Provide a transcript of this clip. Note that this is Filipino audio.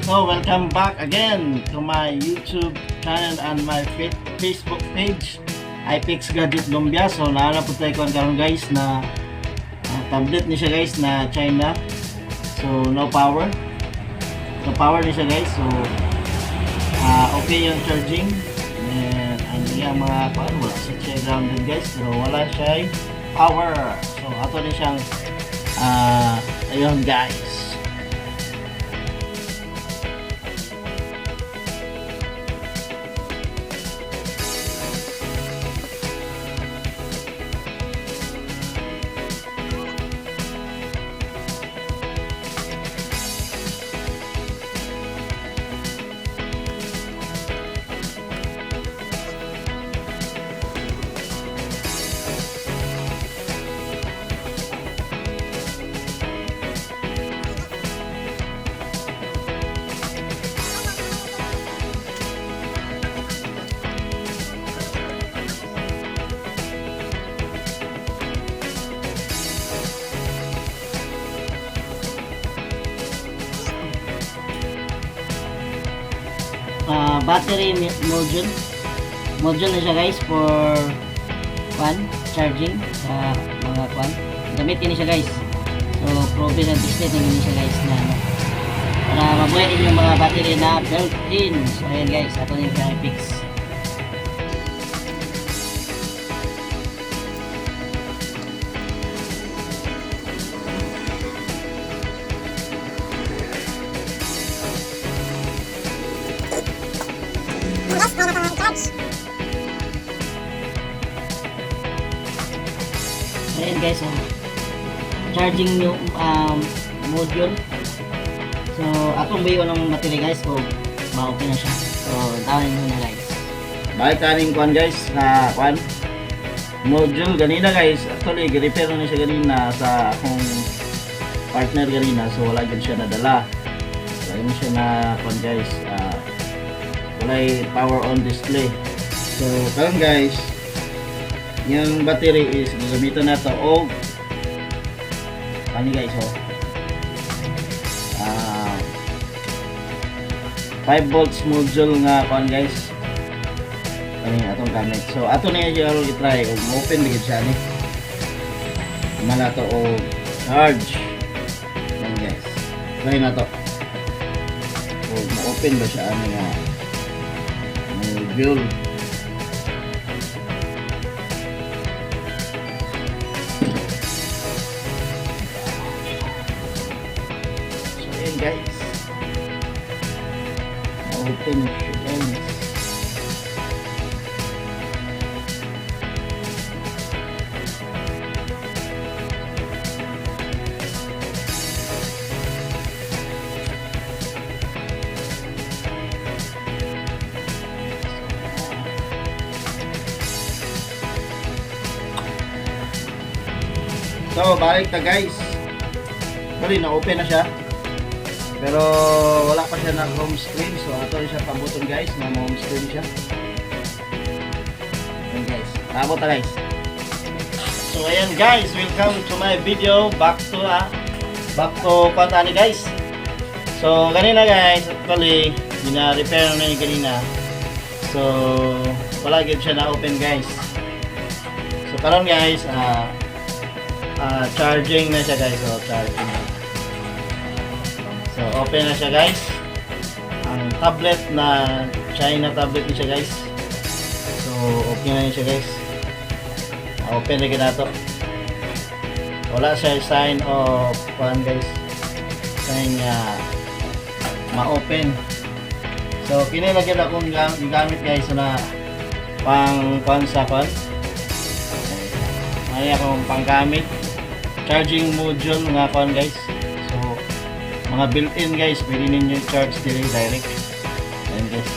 So, welcome back again to my YouTube channel and my Facebook page, iPix Gadget Lumbia. So, naana po tayo karon guys na tablet ni siya guys na China. So, no power. No power ni siya guys. So, okay yung charging. And ang iyang mga wala siya grounded guys. Pero wala siya power. So, ato din siyang ayun guys. Battery module na siya guys for charging sa mga gamitin niya siya guys. So proven and tested na siya guys na para mabuhay din yung mga battery na built-in. So ayan guys, ato na yung iPix. Ayan guys, charging yung module. So atong bayo ng battery guys, so ma-okay na siya. So tawagin mo na guys. Balik kaning kuan guys na module ganina guys. Actually repair na siya ganina sa akong partner ganina, so wala gyud siya nadala. So ayun siya na kuan guys, walay power on display. So karon guys, yung battery is gagamitan nato og ani guys 5 volts module nga kon guys kani atong gamit. So ato na yung i-try og open digid siya ni mala to og charge yan guys. Try na to og ma-open ba siya ani nga module. Guys, open siya guys. So balik na guys, bali na open na siya. Pero wala pa siya na home screen, so ato siya pambuton guys na home screen siya. Ayan guys, abot na guys. So ayan guys, welcome to my video. Back to pantani guys. So ganina guys, actually gina-repair na ni ganina. So wala gyud siya na open guys. So karon guys, charging na siya guys. So charging na. So open na siya guys. Ang tablet na China tablet ni siya guys. So okay na siya guys. Open na nato. Wala siya sign of guys. Sign niya ma-open. So kini lagi na akong gamit guys na pang sa may akong panggamit charging module nga guys. Mga built-in guys, pwede ninyo charge direct. Ayan guys.